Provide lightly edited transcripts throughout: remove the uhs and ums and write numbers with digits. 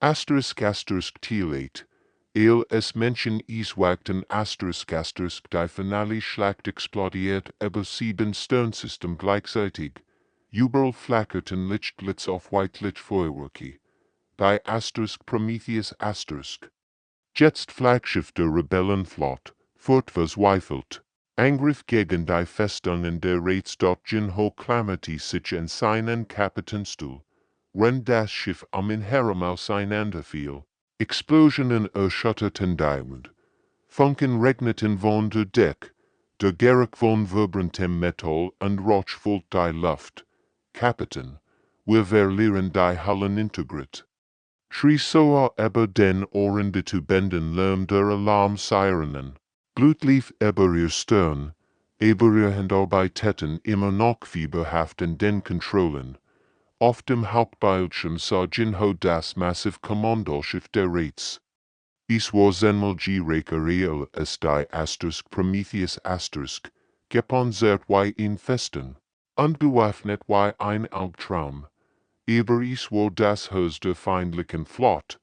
**Telate, es Menschen *** die Finale Schlacht explodiert über 7 Sternsystem gleichzeitig. Überall flackerten Lichtblitz auf White-Licht-Feuerwerke. Die Prometheus Jetzt Flaggschiff der Rebellenflotte, verzweifelt. Angriff gegen die Festungen der Jinho klammerte sich an seinen Kapitänstuhl. Wenn das Schiff am Inherem auseinanderfiel, Explosionen erschütterten die Wand. Funken regneten von der Deck, der Geruch von vibrantem Metall entraucht die Luft. Kapitän, wir verlieren die Hallenintegrit. Schrie so über den Ohren betubenden Lärm der Alarmsirenen. Blut lief über ihr Stirn, über ihr Handarbeiten immer noch fieberhaft in den Kontrollen. Auf dem Hauptbildschirm sah Jinho das Massiv-Kommandoschiff der Raids. Es war einmal real es die Prometheus gepanzert wie in Festen, unbewaffnet wie ein Albtraum. Aber es war das Haus der feindlichen Flotte,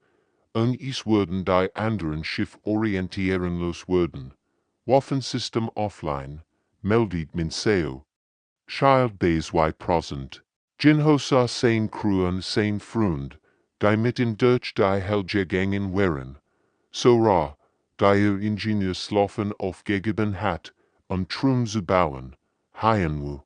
und es würden die anderen Schiff orientierenlos werden. Waffensystem offline, meldet Minseo. Child Bays wie Prosent. Jinho sah sein Crew und sein Freund, die mitten durch die Hell gegangen wären. So ra, die Ingenieur Sloffen aufgegeben hat, Turm zu bauen, HFY.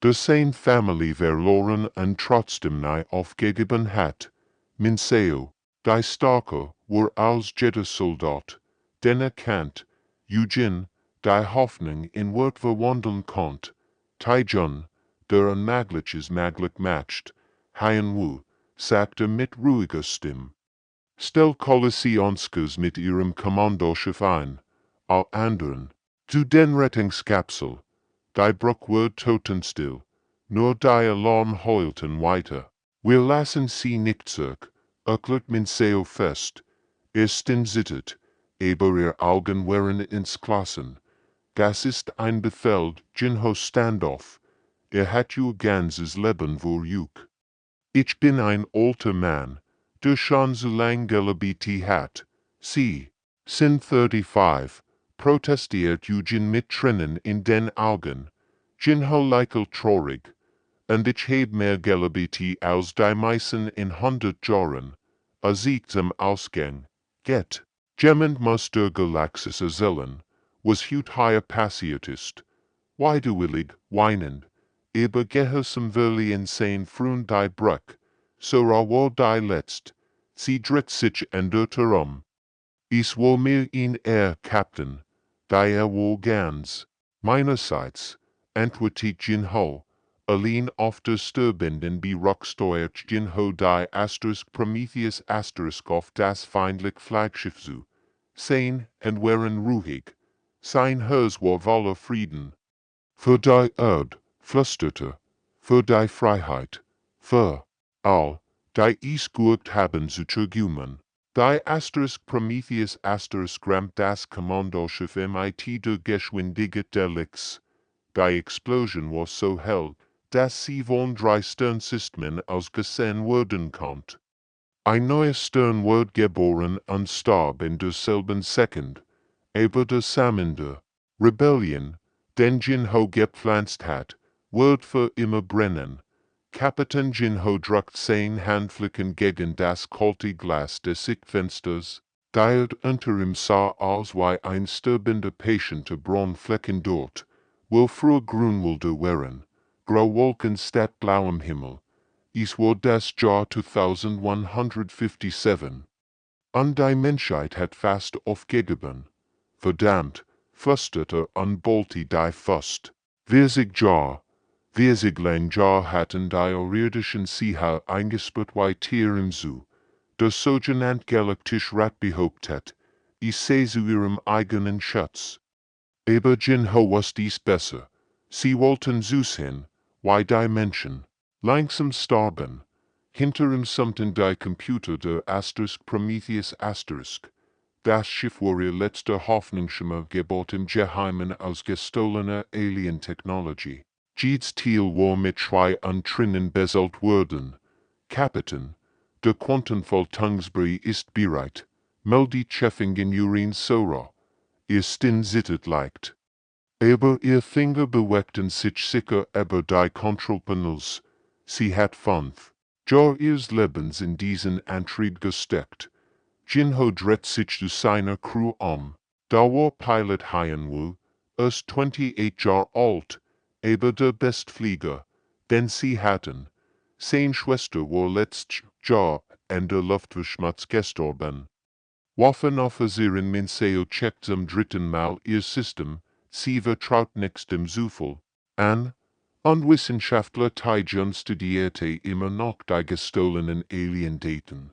Der sein Family verloren und trotzdem nie aufgegeben hat. Minseo, die Starke, war als Jedi-Soldat, den erkannt, Eugene, die Hoffnung in Wort verwandeln konnt, Taijun, der Unmögliches möglich macht, HFY, sagte mit ruhiger Stimme. Stell Kolossionskes mit ihrem Kommandoschiff ein, all anderen, zu den Rettungskapsel. Die Bruch wird totenstill, nur die Alarm heulten weiter. Wir lassen sie nicht zurück, erklärt Minseo fest. Zittert, aber ihr Augen waren entschlossen. Das ist ein Befehl, Jinho Standoff. Hat ihr ganzes Leben vorück. Ich bin ein alter Mann, der schon so lang gelebt hat. Sie, sind 35, protestiert Eugene mit Tränen in den Augen. Jinho lächelt traurig. Und ich heb mehr gelebt als die meisten in 100 Jahren. Sieg zum Ausgang. Geht. Jemand muss der Galaxis erzählen, was heuer passiert ist. Widerwillig, weinend, aber gehorsam will in sein Freund die Bruch, so war die letzt. Sie dreht sich endert Es war mir Captain, die war ganz. Meinerseits, antwortet Jinho, allein auf der Störbenden Beruch steuert Jinho die Prometheus auf das feindliche Flaggschiff zu. Sein und waren ruhig. Sein Haus war voller Frieden. Für die Erde, flüsterte, für die Freiheit, für all, die es gurkt haben zu träumen. Die Prometheus rammt das Kommandoschiff mit der Geschwindigkeit der Lichts. Die Explosion war so hell, dass sie von 3 Sternsystemen ausgesehen werden konnte. Ein neuer Stern wird geboren und starb in derselben Sekund, aber der Samen der Rebellion, den Jinho gepflanzt hat, wird für immer brennen. Kapitän Jinho drückt sein Handflächen gegen das kalte Glas des Sichtfensters, dielt unter ihm sah aus wie ein sterbender Patient Braunflecken dort, wo früher Grünwälder wären, grau Wolken statt blauem Himmel. Es war das Jahr 2157. Und die Menschheit hat fast aufgegeben. Verdammt, flüsterte und ballte die Faust. 40 lang Jahr hatten die außerirdischen Seher eingesperrt wie Tieren zu. Der sogenannte Galaktische Rat behauptet, es sei zu ihrem eigenen Schutz. Aber Jinho wusste es besser. Sie wollten zusehen, wie die Menschen langsam starben. Hinter ihm summten die Computer der Prometheus Das Schiff war ihr letzter Hoffnungsschimmer gebaut im Geheimen aus gestohlener Alien-Technology. Jedes Ziel war mit 2 Trinnen beselt worden. Kapitän, Der Quantenvoll Tungsbury ist bereit. Meld die Cheffingen Urin Sora. Ihr Stin zittet leicht. Aber ihr Finger bewegten sich sicher über die Kontrollpanels. Sie hat 5 Jahr ihres Lebens in diesen Antrieb gesteckt. Jinho dreht sich zu seiner Crew Da war Pilot HFY, 28 Jahre alt, aber der Bestflieger, den sie hatten. Seine Schwester war letztes Jahr an der Luftverschmutz gestorben. Waffenoffizierin Minseo checkt zum 3. Mal ihr System, sie vertraut nichts dem Zufall an, und Wissenschaftler Taijon studierte immer noch die gestohlenen Alien-Daten.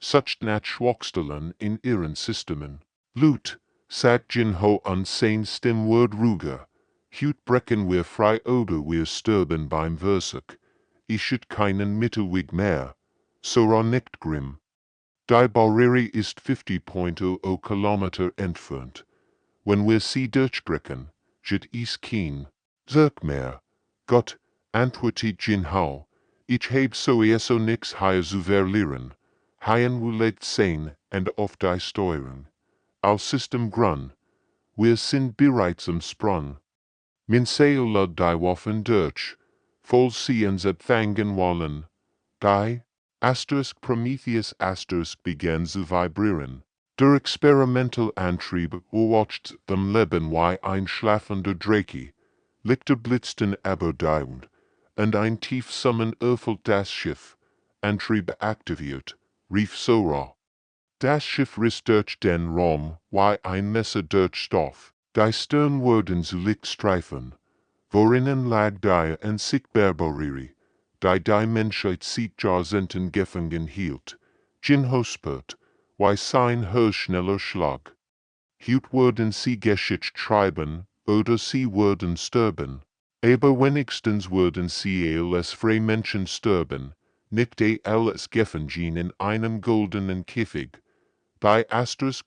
Such Schwachstellen in ihren Systemen. Lut, sagt Jinho an sein Stimmwort ruhiger. Hut brechen wir frei oder wir sterben beim Versuch. Ich hätt keinen Mittelweg mehr. Sora nickt grimm. Die Barriere ist 50.0 Kilometer entfernt. Wenn wir sie durchbrechen, jet is kein Zurück mehr. Gott, antwortet Jinho, ich heb sowieso nix hier zu verlieren. HFY legt sein and auf die Steuerung. Als System grun. Wir sind bereits am Sprung. Minseo lud die Waffen durch. Voll sie uns empfangen wollen. Die Prometheus began zu vibrieren. Der Experimental-Antrieb watcht dem Leben wie ein schlafender Drake. Lichter blitzten aber dauernd, und ein Tiefsummen öffelt das Schiff. Antrieb aktiviert, rief Sora. Das Schiff riss durch den Raum wie ein Messer durch Stoff. Die Stirn wurden zu Lichtstreifen, worinnen lag die unsichtbare Barriere, die Menschheit seit Jahrzehnten gefangen hielt. Jinho spürt, wie sein schneller Schlag. Heut würden sie Geschichte schreiben, oder sie würden sterben. Aber wenigstens würden sie als freie Menschen sterben, nicht als Gefangen in einem goldenen Käfig. Bei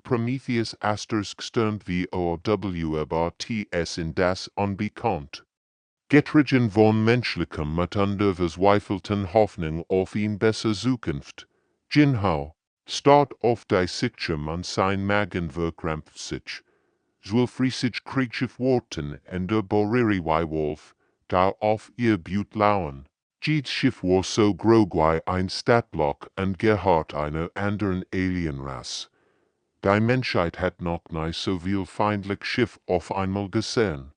Prometheus stirnt VOW aber TS in das Unbekannt. Getrieben von menschlichem miteinander verzweifelten Hoffnung auf ihn besser Zukunft. Jinho starrt auf die Sichtschirm an sein Magen verkrampft sich. Zwölfriesig Kriegsschiff Worten en der Barriere Wolf, da auf ihr Blut lauern. Jedes Schiff war so groß wie ein Stadtblock und gehört einer anderen Alienrasse. Die Menschheit hat noch nie so viel feindlich Schiff auf einmal gesehen.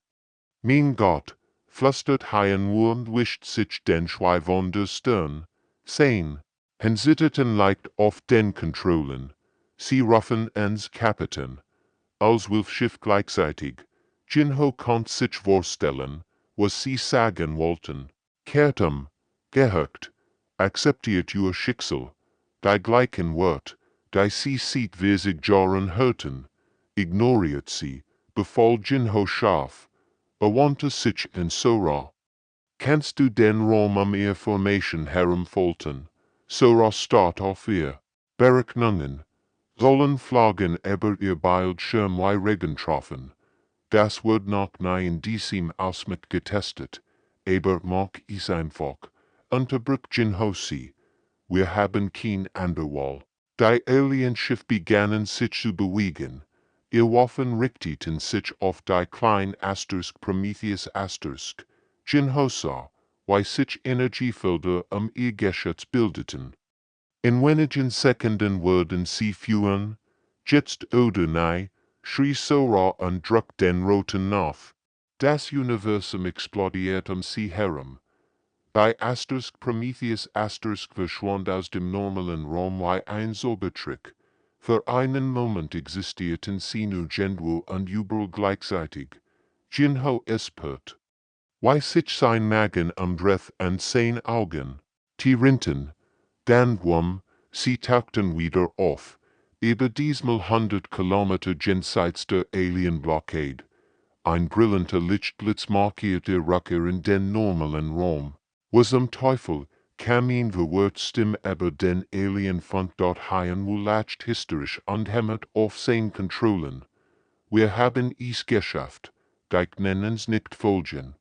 Mein Gott, flüstert HFY und wischt sich den Schweiß von der Stirn. Sehen, hen zitterten leicht auf den Kontrollen. Sie rufen ans Kapitän. Als Wolf Schiff gleichzeitig. Jinho konnte sich vorstellen, was sie sagen wollten. Kehrt gehört, akzeptiert ihr Schicksal. Die gleichen Wort, die sie seit 40 Jahren hörten, ignoriert sie, befahl Jinho scharf. Wandte sich an Sora. Kannst du den Raum ihr Formation herumfolten? Sora starrt auf ihr. Berechnungen sollen Flaggen über ihr Bildschirm wie Regen treffen. Das wird noch nie in diesem Ausmaß getestet, aber mach es einfach, unterbrach Jinho sie. Wir haben kein Anderwahl. Die Alienschiff begannen sich zu bewegen. Ihr Waffen richteten sich auf die kleinen Prometheus Jinho sah, wie sich Energiefelder ihr Geschütz bildeten. In wenigen Sekunden wurden sie führen. Jetzt oder nie, schrie Sora und drückt den roten Knopf. Das Universum explodiert sie herum. Die Prometheus verschwand aus dem normalen Raum wie ein Zaubertrick. Für einen Moment existierten sie nur Genwo und überall gleichzeitig. Jinho espert. Wie sich sein Magen umdreht und sein Augen. Tirinten. Dann sie tauchten wieder auf, über diesmal 100 Kilometer jenseits der Alien-Blockade. Ein brillender Lichtblitz markierte Rückkehr in den normalen Raum. Was Teufel, kam ihn verwirrt Stimme über den Alienfunk dort HFY lacht hysterisch und hämmert auf sein Kontrollen. Wir haben es geschafft, die nennen's nicht folgen.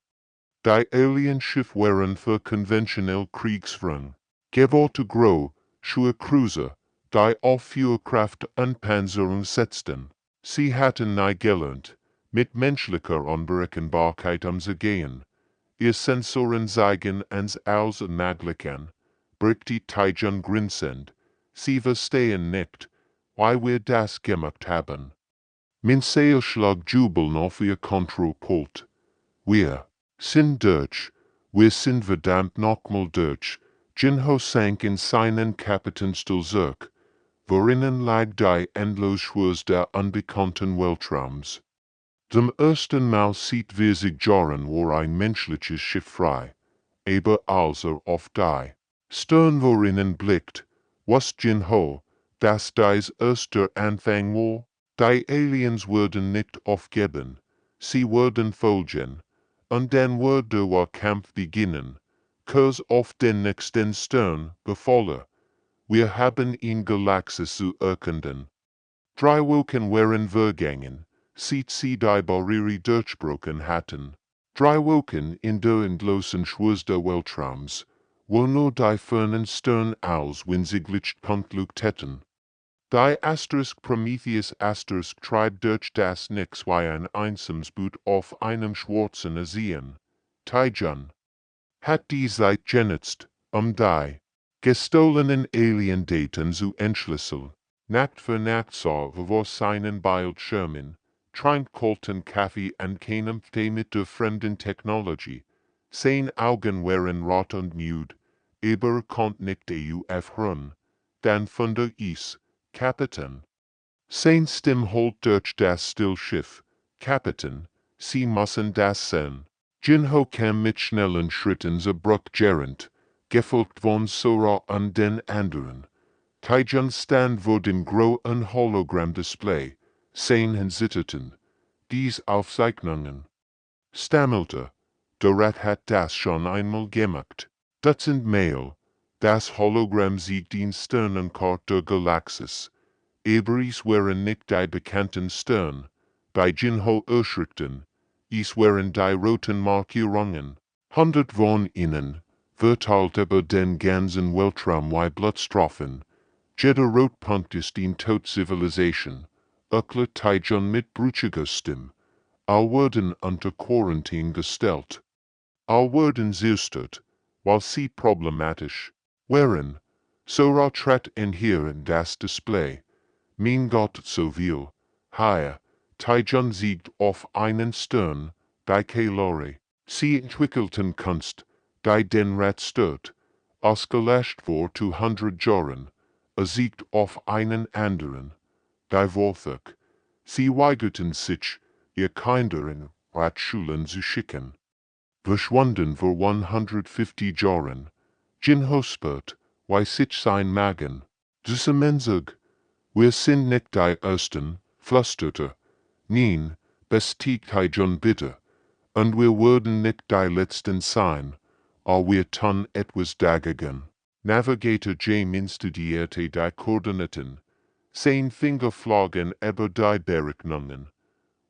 Die Alienschiff waren für konventionell Kriegsführung. Gewollte groß, Schur Cruiser, die auf Führkraft und Panzerung setzten. Sie hatten nie gelernt, mit menschlicher Unberechenbarkeit umzugehen. Ihr Sensoren zeigen ans Außenmöglichen, bricht die Tijan grinsend. Sie verstehen nicht, why wir das gemacht haben. Min Seelschlag jubeln auf ihr Kontrollpult. Wir sind Deutsch, wir sind verdammt nochmal Deutsch. Jinho sank in seinen Kapitänstuhl zurück, worinnen lag die Endlosschwurs der unbekannten Weltraums. Zum ersten Mal sieht wir sich jahren war ein menschliches Schiff frei, aber als auf die Stern worinnen blickt, was Jinho, dass dies erster Anfang war, die Aliens würden nicht aufgeben, sie würden folgen, und dann würde der Kampf beginnen, Kurs auf den nächsten Stern befohlen. Wir haben ihn Galaxis zu erkunden. 3 Wochen waren vergangen, seit sie die Barriere durchbrochen hatten. 3 Wochen in der endlosen Schwurs der Weltraums, wo nur die fernen Stern als winzig Lichtpunkt hätten. Die Prometheus treibt durch das Nix wie ein einsames Boot auf einem schwarzen Ozean. Tijan hat die Zeit genutzt, die gestohlenen Alien-Daten zu entschlüsseln. Nacht für Nacht sah wir seinen Bildschirmen, trank kalten Kaffee und kämpfte mit der fremden Technologie. Sein Augen waren rot und müde, aber konnte nicht aufhören. Dann von der Kapitän. Sein Stimme holt durch das Stillschiff. Kapitän, Sie müssen das sehen. Jinho kam mit schnellen Schritten zurückgerend, gefolgt von Sora und den anderen. Tijan stand vor dem großen Hologramm-Display, sein zitterten. Dies Aufzeichnungen. Stammelte, der Rat hat das schon einmal gemacht. Dutzend Mail. Das Hologramm sieht den Sternenkarte der Galaxis. Aber es waren nicht die bekannten Sterne, bei Jinho erschreckten. Es waren die roten Markierungen. 100 von ihnen, verteilt über den ganzen Weltraum wie Blutstropfen. Jeder Rotpunkt ist in Tod-Zivilisation. Erklärt Tijan mit brüchiger Stimme. All wurden unter Quarantäne gestellt. All wurden zerstört, weil sie problematisch waren. Sora trat in hier in das Display. Mein Gott so viel. Hier, Tijan siegt auf einen Stern, die Kalori. Sie entwickelten Kunst, die den Rat stört. Ausgelöscht vor 200 Jahren. Siegt auf einen anderen. Die Worthuk. Sie weigerten sich, ihr Kinder in Ratschulen zu schicken. Verschwunden vor 150 Jahren. Jinho spürt, wie sich sein Magen. Diese Mensug. Wir sind nicht die Ersten, flüsterte. Nein, bestiegt Tijan bitte. Und wir würden nicht die Letzten sein, aber wir tun etwas dagegen. Navigator James studierte die Koordinaten. Sein Finger flogen über die Berechnungen.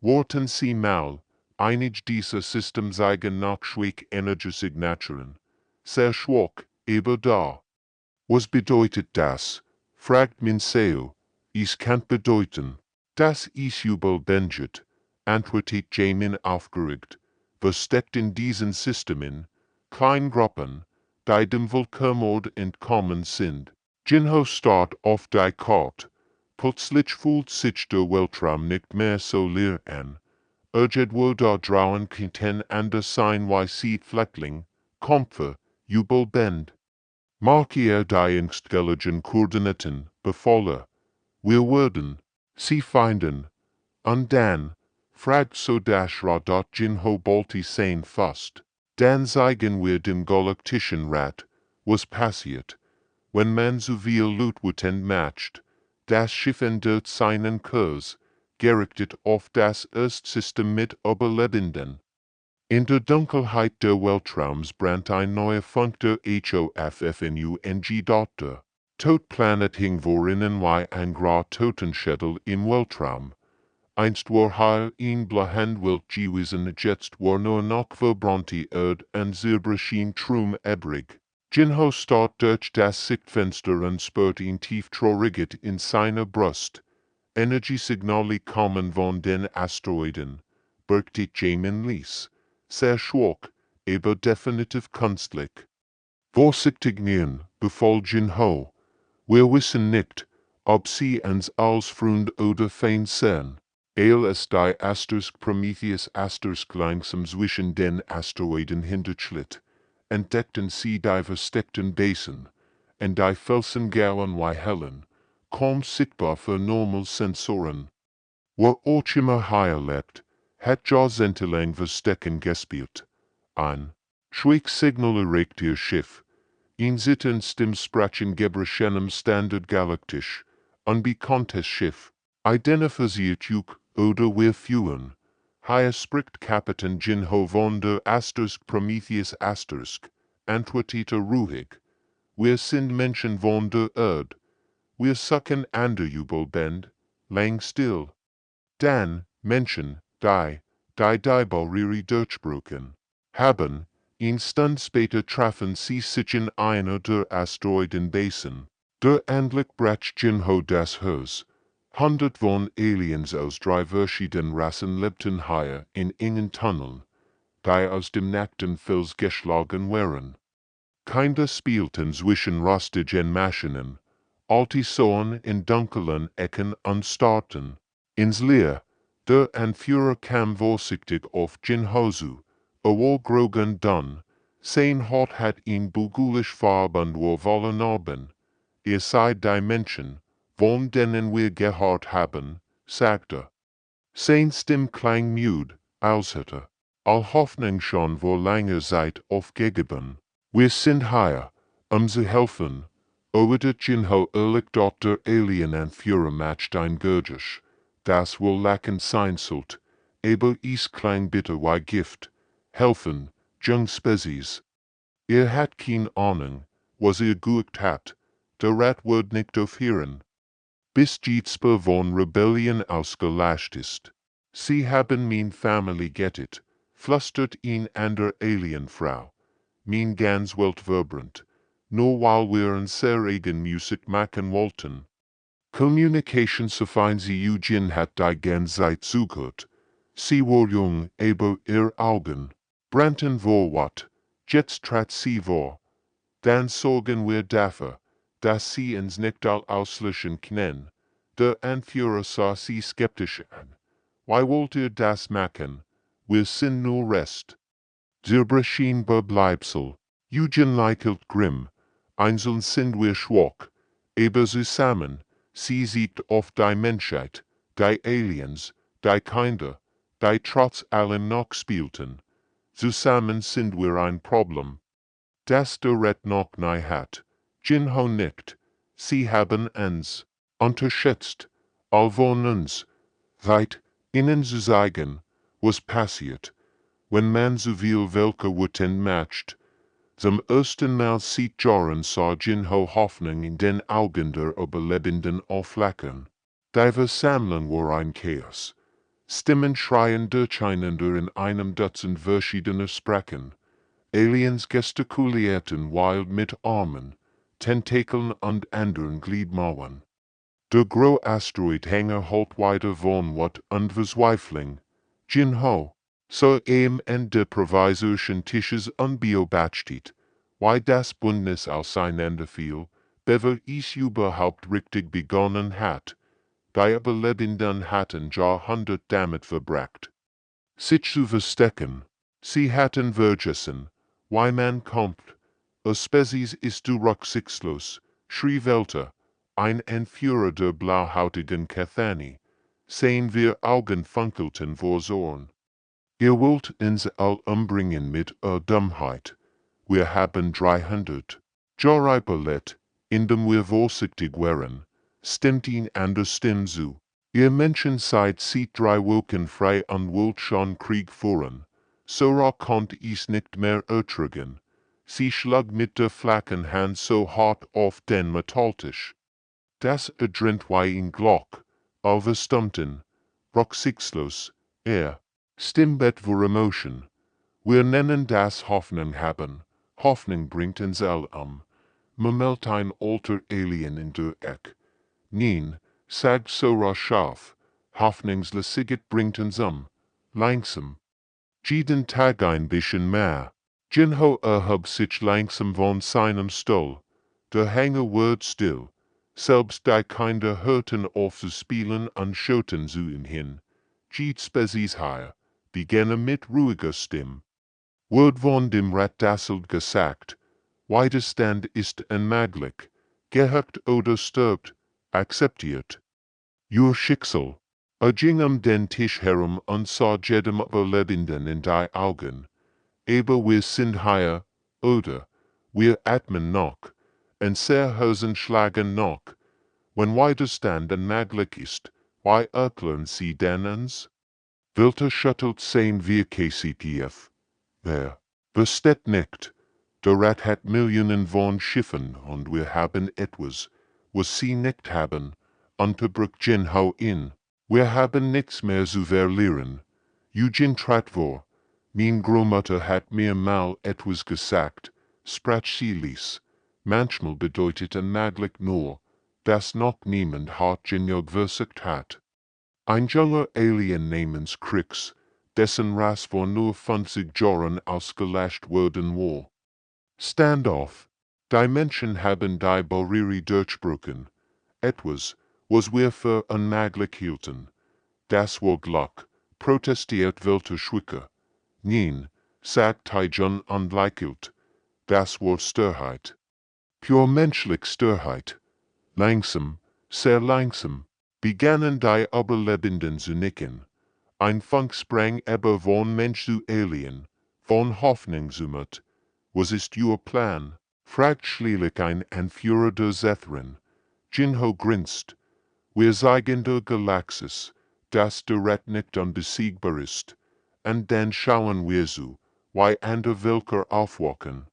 Worten Sie mal, einig dieser System zeigen nach schwach Energiesignaturen. Sehr schwach, aber da. Was bedeutet das? Fragt Minseo. Es kann bedeuten, dass es überbendet, antwortet Jamin aufgeregt. Versteckt in diesen Systemen, Kleingruppen, die dem Völkermord entkommen sind. Jinho starrt auf die Karte. Plötzlich fühlt sich der Weltraum nicht mehr so leer an. Irgendwo da draußen könnten anders sein wie sie Fleckling, Kämpfer, Jubelband. Markier die engstgeligen Koordinaten, befohlen. Wir würden sie finden. Und dann, fragt so das Radot Jinho Balti sein fast. Dann zeigen wir dem Galaktischen Rat, was passiert, wenn man so viel Loot matcht. Das Schiff ändert seinen Kurs, gerichtet auf das Erstsystem mit Überlebenden. In der Dunkelheit der Weltraums brannt ein neuer Funk der HFY-Dotter. Todplanet hing worinnen wie ein grauer Totenschädel im Weltraum. Einst war hier ein Blahend gewesen, jetzt war nur noch verbrannte Erd und silberschien Trum übrig. Jinho starrt durch das Sichtfenster und spürt ihn tief trauriget in seiner Brust. Energiesignale kommen von den Asteroiden, birgt Jamin Lies. Sehr schwach, aber definitiv künstlich. Vorsichtig nähern, befahl Jinho. Wir wissen nicht, ob sie uns als Freund oder Feind sehen. Als die Prometheus langsam zwischen den Asteroiden hindurchschlitt, entdeckten sie die versteckten Basen, und die Felsengauen wie hellen, kaum sichtbar für normal Sensoren. Wo auch immer hier lebt, hat jahrzehntelang Verstecken gespielt. Ein Schweiksignal erregt ihr Schiff. Ein Stimmsprachen Gebrechenem Standard Galaktisch, unbekanntes Schiff, identifiziert oder wir führen. Hier spricht Kapitän Jinho von der Prometheus antwortete ruhig. Wir sind Menschen von der Erde. Wir suchen an der Jubelband, lang still. Dann, Menschen, die Ball durchbrochen, haben, een Stund später trafen sie sich in einer der Asteroidenbasen. Der Anblick brach Jinho das Herz. Hundert von Aliens aus drei verschiedenen Rassen lebten hier in engen Tunneln, die aus dem nackten Fels geschlagen waren. Kinder spielten zwischen rostigen Maschinen, alte sahen in dunklen Ecken und starrten ins Leer. Der Anführer kam vorsichtig auf Jinho zu. Grogan dun, sein Hort hat ihn bugulisch farben wollen haben. Sei die Menschen, von denen wir gehört haben, sagte. Sein Stimm klang müde, als hätte all Hoffnung schon vor langer Zeit aufgegeben. Wir sind hier, zu helfen, oder Jinho ehrlich dort der Alien-Anführer macht ein Gurgisch, das wohl lachen sein sollt, aber es klang bitter wie Gift. Helfen, jung Spezies. Hat keine Ahnung, was geguckt hat, der Rat wird nicht aufhören. Bis Jitzpe von Rebellion ausgelöscht ist. Sie haben mein Family gettet, flüstert ihn an der Alienfrau. Mein ganz Welt vibrant, nur weil wir unsere eigen Musik machen wollten. Communication so fein sie Eugene hat die ganze Zeit zugehört. Sie war jung, aber ihr Augen brannten vor wat, jetzt trat sie vor. Dann sorgen wir dafür, dass sie uns nicht all auslöschen können. Der Anführer sah sie skeptisch an. Why wollt ihr das machen? Wir sind nur Rest. Der bescheinbar Bleibsel. Eugen lächelt grimm. Einzeln sind wir schwach. Aber zusammen, sie siegt auf die Menschheit, die Aliens, die Kinder, die trotz allem noch spielten. Zusammen sind wir ein Problem. Das der Red noch nie hat. Jinho nickt. Sie haben uns unterschätzt. All von uns. Weit, ihnen zu sagen, was passiert, wenn man so viel welke Worten matcht. Zum ersten Mal seit Jahren sah Jinho Hoffnung in den Augen der Überlebenden aufflackern. Die Versammlung war ein Chaos. Stimmen schreien durcheinander in einem Dutzend verschiedener Sprachen. Aliens gestikulierten wild mit Armen, Tentakeln und anderen Gliedmauern. Der Gro-Asteroid-Hänger halt weiter von wat und Verzweiflung. Jinho, so an der provisorischen Tisches unbeobachtet, why das Bündnis auseinanderfiel, bevor es überhaupt richtig begonnen hat. Die Überlebenden hatten Jahrhundert damit verbracht, sich zu verstecken. Sie hatten vergessen, why man kommt. A Spezies ist du rücksichtslos, schrie Welter, ein Anführer der blauhautigen Kathani. Sehen wir Augen funkelten vor Zorn. Ihr wollt uns all umbringen mit Dummheit. Wir haben 300 Jahre überlebt, indem wir vorsichtig waren, stimmt ihn an der Stimme zu. Ihr Menschen seid seit 3 Wochen frei und wollt schon Krieg führen. So konnt es nicht mehr ertragen. Sie schlag mit der flachen Hand so hart auf den Metalltisch. Das erdrinnt wie ein Glock, verstummten, rücksichtslos, Stimmbett vor Emotion. Wir nennen das Hoffnung haben, Hoffnung bringt uns all Moment ein alter Alien in der Eck. Nien, sagt so scharf, Hoffnungslosigkeit bringt uns langsam. Jeden Tag ein bisschen mehr. Jinho erhub sich langsam von seinem Stuhl. Der Hänger wird still. Selbst die Kinder hörten auf zu spielen und schauten zu ihm hin. Jede Spezies hier, beginnen mit ruhiger Stimme. Word von dem Rat dasselt gesagt. Widerstand ist unmöglich. Gehackt oder stirbt, akzeptiert. Ihr Schicksal. Er ging den Tisch herum und sah jedem Überlebenden in die Augen. Aber wir sind hier, oder? Wir atmen noch. Unser Herzen schlagen noch. Wenn Widerstand unmöglich ist, why erklären Sie denn uns? Wilter schüttelt sein wir KCPF. Wer? Versteht nicht. Der Rat hat Millionen von Schiffen und wir haben etwas, was Sie nicht haben, unterbrach Jinho in. Wir haben nichts mehr zu verlieren. Eugene trat vor. Mein Großmutter hat mir mal etwas gesagt, sprach sie ließ. Manchmal bedeutet unmöglich nur, dass noch niemand hat Jinho gesagt hat. Ein junger Alien namens Krix, dessen Rasse vor nur 50 Jahren ausgelöscht worden war. Standoff. Die Menschen haben die Barriere durchbrochen. Etwas, was wir für unmöglich hielten. Das war Glück, protestiert Wilter Schwicker. Nein, sagt Tijon unleikult. Das war Sturheit. Pure menschlich Sturheit. Langsam, sehr langsam, begannen die Überlebenden zu nicken. Ein Funk sprang über von Mensch zu Alien, von Hoffnung zumut. Was ist Ihr Plan? Fragt schließlich ein Anführer der Zethrin. Jinho grinst. Wir zeigen der Galaxis, dass der Rat nicht unbesiegbar ist. Und dann schauen wir zu, wie andere Völker aufwachen.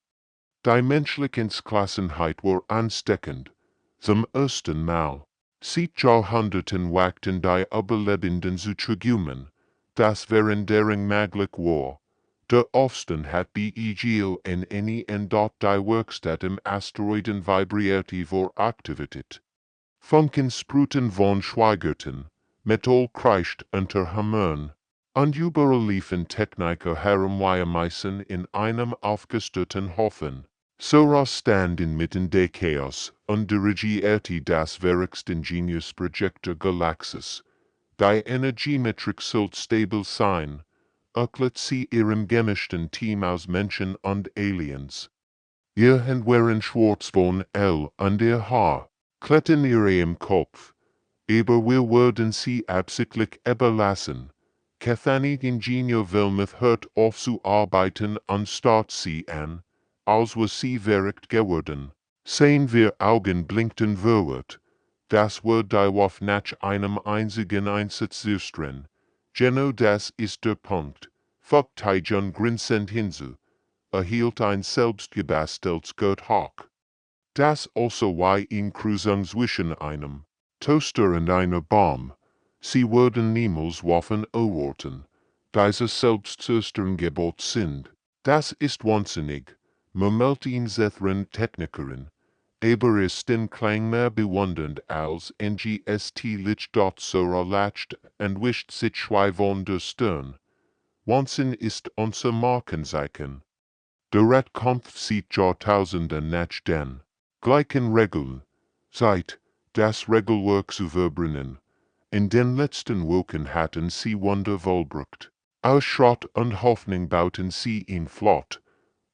Die menschliche Entschlossenheit war ansteckend. Zum ersten Mal. Seit Jahrhunderten wagten die Überlebenden zu träumen, das während deren möglich war. Der Aufstand hat BEGO in any and dot die Werkstatt im Asteroiden vibrierte vor Aktivität. Funken sprühten von Schweigerten, Metall kreischt unter Hammern, und überall liefen Techniker herumweisen in einem aufgestörten Haufen. Sora stand inmitten des Chaos und dirigierte das Werksingenieursprojekt der Galaxis. Die Energiemetrik sollte stabil sein, erklärt sie ihrem gemischten Team aus Menschen und Aliens. Ihr Hände waren schwarz von L und ihr Haar, kletten ihrem Kopf. Aber wir würden sie absichtlich überlassen. Cathanik Ingenieur Wilmuth hört auf zu arbeiten und starrt sie an, als was sie verrückt geworden. Sehen wir Augen blinkten verwirrt. Das war die Waffe nach einem einzigen Einsatz drin. Genau das ist der Punkt. Fuck Tijon grinsend hinzu. Erhielt ein selbstgebasteltes Gurt-Hawk. Das also war in Kruzung zwischen einem Toaster und einer Bombe. Sie wurden niemals Waffen erwarten. Diese selbstzerstörend Gebot sind. Das ist wahnsinnig. Murmelt in Zethrin Technikerin. Aber ist den Klang mehr bewundernd als NGST Lich dot Sora lacht und wischt sich schwei von der Stirn. Wahnsinn ist unser Markenzeichen. Der Rat kommt seit Jahrtausenden nach den gleichen Regeln. Seit das Regelwerk zu verbrennen. In den letzten Wochen hatten sie Wunder vollbracht. Aus Schrott und Hoffnung bauten sie ihn flott.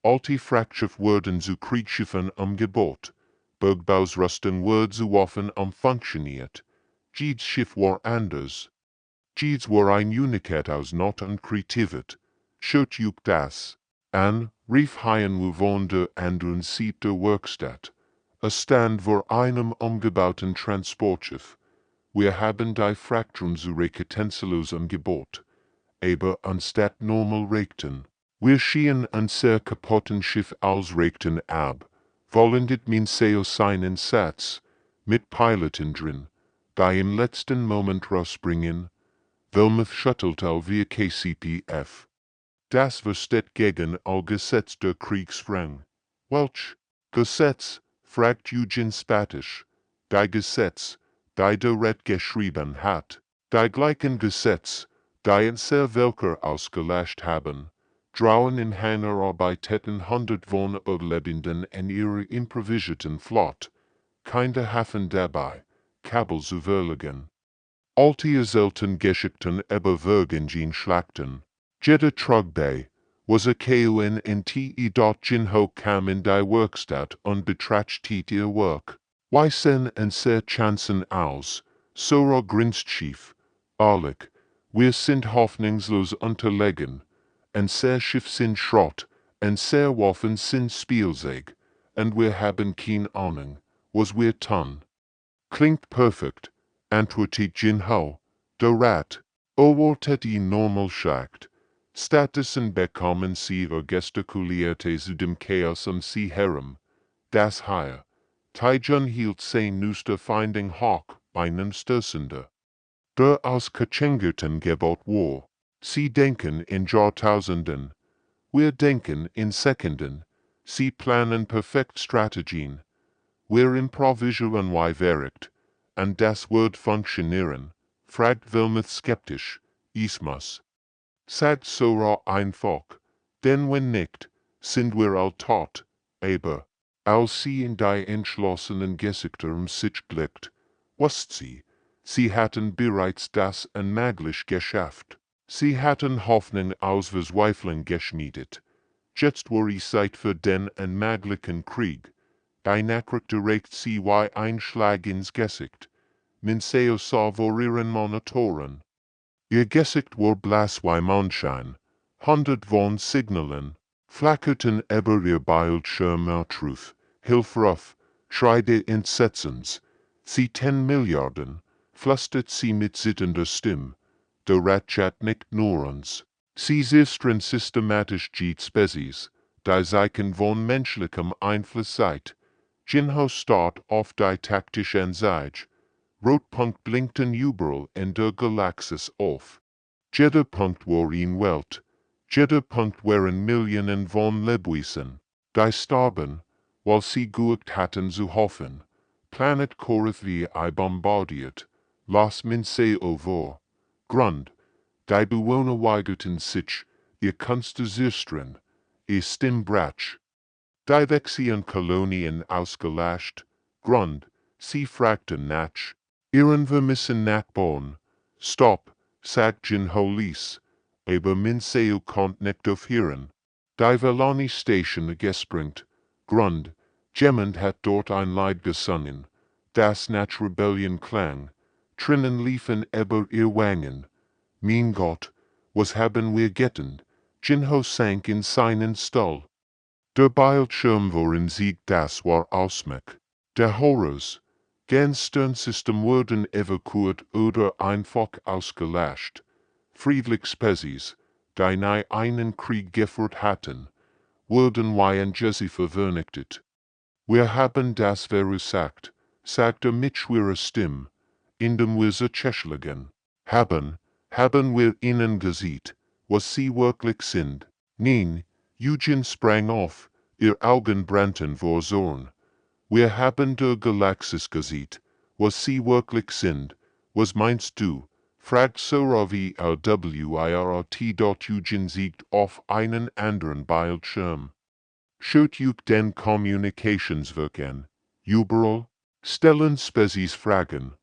Alte Frachtschiff wurden zu Kriegsschiffen umgebaut. Bergbausrüstung wurde zu Waffen umfunktioniert. Jedes Schiff war anders. Jedes war ein Unikat aus Not und Kreativität. Schaut juk das an, rief Haien von der anderen Seite der Werkstatt. Es stand vor einem umgebauten Transportschiff. Wir haben die Fraktion zu reketenzellos umgebaut. Aber anstatt normal regten, wir schien unser kaputten Schiff ausregten ab. Vollendet min Seo seinen Satz, mit Piloten drin, die im letzten Moment rausbringen. Wilmuth schüttelte wir KCPF. Das versteht gegen all Gesetz der Kriegsrang. Welch, Gesetz, fragt Eugen Spatisch, die Gesetz, die der Red geschrieben hat, die gleichen Gesetz, die in sehr Welker ausgelöscht haben, drauen in einer Arbeiteten 100 von Überlebenden in ihrer improvisierten Flot, keine Hafen dabei, Kabel zu verlegen. Alte selten Geschichten über Virgin Schlachten, jeder Trugday, was a KUN in te. Jinho kam in die Werkstatt und betrachtet ihr Werk. Weisen und sehr Chancen aus, Sora grinst schief, Arlig, wir sind hoffnungslos unterlegen, und sehr Schiff sind Schrott, und sehr Waffen sind Spielzeug, und wir haben keine Ahnung, was wir tun. Klingt perfekt, antwortet Jinho, der Rat, wortet ihn normal schackt. Stattdessen bekommen sie ihre Gestikulierte zu dem Chaos sie herum. Das hier, Taijun hielt sein Nuster Finding Hawk beinem Stößende. Der aus Kachengerten Gebot war. Sie denken in Jahrtausenden. Wir denken in Sekunden. Sie planen perfekt Strategien. Wir improvisieren wie verrückt. Und das wird funktionieren, fragt Wilmuth skeptisch, Ismus. Sagt Sora einfach, denn wenn nicht, sind wir all tot, aber, als sie in die entschlossenen Gesichter sich blickt, wusste sie hatten bereits das unmöglich geschafft. Sie hatten Hoffnung aus Verzweiflung geschmiedet. Jetzt war Zeit für den unmöglichen Krieg. Die Nachricht direkt sie wie ein Schlag ins Gesicht. Minseo savorieren Monitoren. Ihr Gesicht war blass wie Mondschein. 100 von Signalen flackerten über ihr Bildschirm Truth, Hilfruf, Schreide Entsetzens. Sie 10 Milliarden, flüstert sie mit zitternder Stimme. Der Ratchat nicht nur uns. Sie sistren systematisch die Spezies, die Zeichen von menschlichem Einfluss seid. Jinho starrt auf die taktische Anzeige. Rotpunkt blinkten überall in der Galaxis auf. Jeder Punkt war in Welt. Jeder Punkt waren Millionen von Lebewesen. Die starben, weil sie geübt hatten zu hoffen. Planet Korath wie bombardiert. Las Minseo vor. Grund. Die Bewohner weigerten sich, ihr Kunst zu sistren. Ihr Stimmbrach. Die Kolonien ausgelöscht. Grund. Sie fragten nach. Ihren wir müssen nachbauen. Stopp, sagt Jinho Lies. Aber Minseo konnt nicht aufhören. Die Velani Station gesprengt. Grund. Jemand hat dort ein Lied gesungen. Das nach Rebellion klang. Tränen liefen über ihr Wangen. Mein Gott, was haben wir getan? Jinho sank in seinen Stuhl. Der Bildschirm war in Sieg, das war Ausmacht. Der Horrors. Ganz Sternsystem wurden evakuiert oder einfach ausgelöscht. Friedlich Spezies, die nie einen Krieg geführt hatten, wurden wie ein Jesse verwirrnichtet. Wir haben das verursacht, sagte mit schwerer Stimme, indem wir sie zerschlagen. Haben wir ihnen gesagt, was sie wirklich sind? Nein, Eugen sprang auf, ihr Augen brannten vor Zorn. Wir haben der Galaxis gesagt, was sie wirklich sind. Was meinst du? Fragt Sora wie LWIRT. Eugen siegt auf einen anderen Bildschirm. Schaut euch den Communicationswerk an. Überall stellen Spezies Fragen.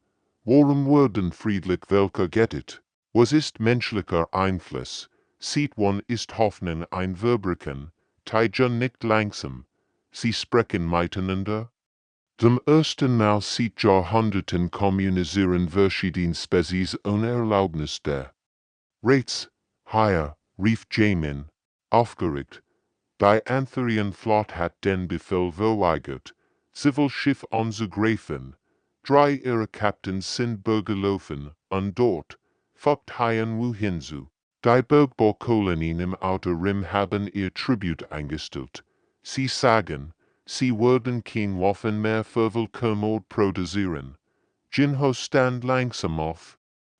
Warum wurden friedlich welche gettet? Was ist menschlicher Einfluss? Sieht man ist Hoffnung ein Verbrechen, Taijun nicht langsam. Sie sprechen miteinander. Zum ersten Mal seit Jahrhunderten kommunizieren verschiedene Spezies ohne Erlaubnis der Rates. Hier, rief Jamin, aufgeregt. Die Anthurian-Flot hat den Befehl verweigert, Zivilschiff anzugreifen. 3 ihrer Captains sind bergelaufen, und dort, folgt Haien wohin zu. Die Bergbaukolonien im Outer Rim haben ihr Tribut eingestellt. Sie sagen, sie würden kein Waffen mehr für Vulkanmord produzieren. Jinho stand langsam auf.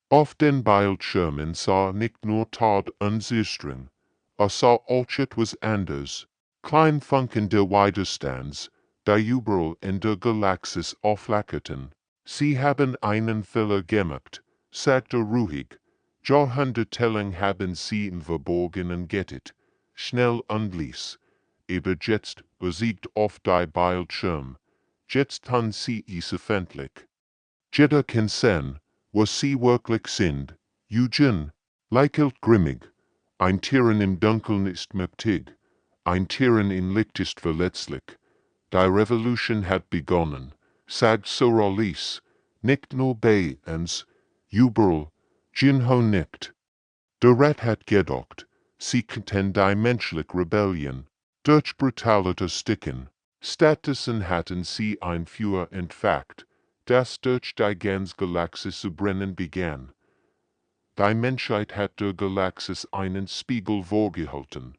Auf den Bildschirmen sah nicht nur Todd und Sistren, sah auch etwas anders. Klein Funken der Widerstands, die überall in der Galaxis aufflackerten. Sie haben einen Fehler gemacht, sagte ruhig. Johann Telling haben sie im Verborgenen gettet, schnell und ließ. Aber jetzt besiegt auf die Bildschirm. Jetzt haben sie es öffentlich. Jeder kann sehen, was sie wirklich sind. Eugen lächelt grimmig. Ein Tieren im Dunkeln ist mächtig. Ein Tieren im Licht ist verletzlich. Die Revolution hat begonnen, sagt Soralis, nicht nur bei uns, überall, Jinho nickt. Der Rat hat gedacht, sie könnten die menschliche Rebellion durch Brutalität sticken. Stattdessen hatten sie ein Feuer entfacht, das durch die ganze Galaxis zu brennen begann. Die Menschheit hat der Galaxis einen Spiegel vorgehalten,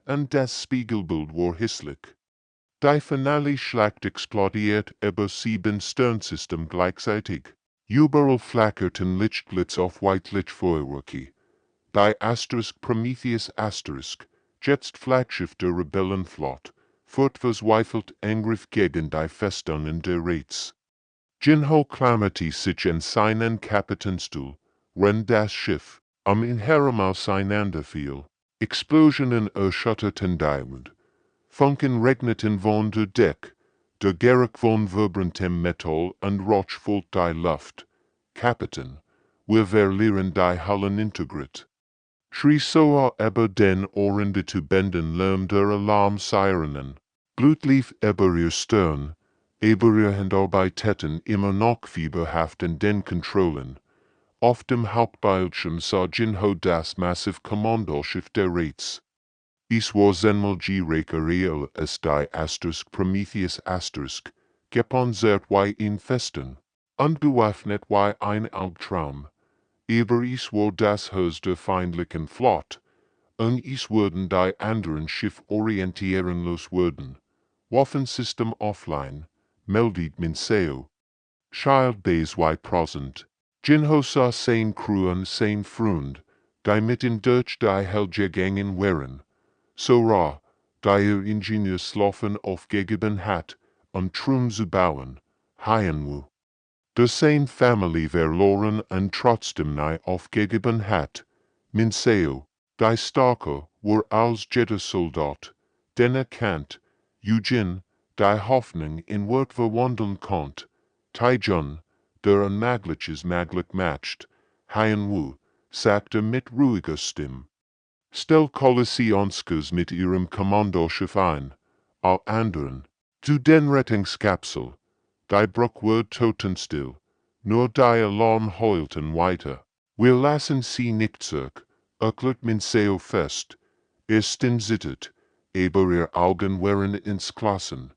und das Spiegelbild war hässlich. Die finale Schlacht explodiert über 7 Sternsystem gleichzeitig. Überall flackerten Lichtblitz auf White-Lichtfeuerwerke. Die Prometheus jetzt Flaggschiff der Rebellenflotte, verzweifelt Angriff gegen die Festungen der Rats. Jinho klammerte sich an seinen Kapitänsstuhl, wenn das Schiff am Inherem auseinanderfiel. Explosionen erschütterten die Luft. Funken regneten von der Deck, der Geruch von vibrantem Metall und Rauch füllt die Luft. Kapitän, wir verlieren die Hallenintegrit. Schrie Soa über den Ohren der Tubenden Lärm der Alarmsirenen. Blut lief über ihr Stirn, über ihr Handarbeiten immer noch fieberhaft in den Kontrollen. Auf dem Hauptbildschirm sah Jinho das massive Kommandoschiff der Rats. Es war zehnmal real als die Prometheus gepanzert wie in Festen, unbewaffnet wie ein Albtraum. Aber es war das Haus der feindlichen Flotte, und es wurden die anderen Schiff orientierenlos werden. Waffensystem offline, meldet Minseo. Child Bays wie Prosent. Jinho sah sein Crew und sein Freund, die mitten durch die Hell gegangen waren. So der Ingenieur Sloffen aufgegeben hat, Trum zu bauen, HFY. Der seine Familie verloren und trotzdem nie aufgegeben hat. Minseo, die Starke, war als Jedi-Soldat, den erkannt, Eugen, die Hoffnung in Wort verwandeln konnt, Taijun, der Unmögliches möglich macht, HFY, sagte mit ruhiger Stimme. Stell Kolossionskes mit ihrem Kommandoschiff ein, all anderen, zu den Rettungskapsel. Die Bruch wird totenstill, nur die Alarm heulten weiter. Wir lassen sie nicht zurück, erklärt Minseo fest. Ersten zittert, aber ihr Augen waren entschlossen.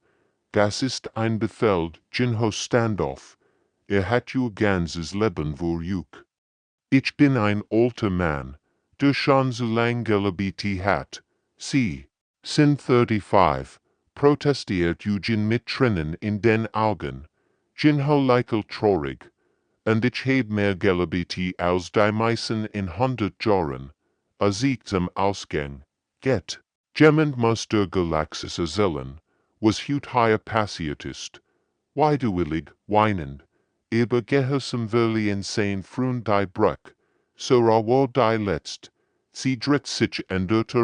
Das ist ein Befehl, Jinho Standoff. Hat ihr ganzes Leben vorück. Ich bin ein alter Mann, der schon so lang gelebt hat. Sie sind 35, protestiert Eugen mit Tränen in den Augen. Jinho lächelt traurig. Und ich heb mehr gelebt als die meisten in 100 Jahren. Sieg zum Ausgang. Geht. Jemand muss der Galaxis erzählen, was heute passiert ist. Widerwillig, weinend, aber gehorsam in sein Freund die Bruch. So war die letzt. Sie dreht sich ändert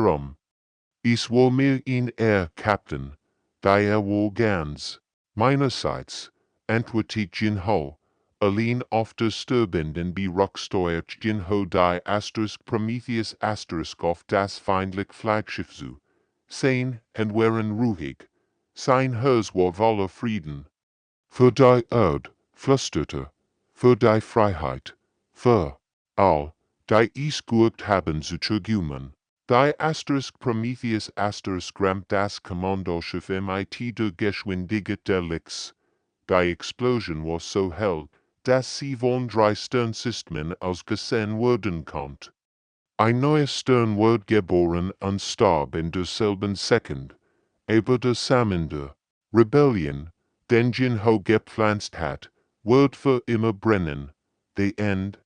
Es war mir in Captain, die war ganz. Meinerseits, antwortet Jinho, allein auf der Störbenden Beruch steuert Jinho die Prometheus auf das feindliche Flaggschiff zu. Sein und waren ruhig. Sein Haus war voller Frieden. Für die Erde, flüsterte, für die Freiheit, für all, die es gurkt haben zu zergümmen. Die Prometheus rammt das Kommandoschiff mit der Geschwindigkeit der Lichts. Die Explosion war so hell, dass sie von 3 Sternsystemen ausgesehen werden konnte. Ein neues Stern wird geboren und starb in derselben Sekund, aber der Samen der Rebellion, den Jinho gepflanzt hat, wird für immer brennen. The End.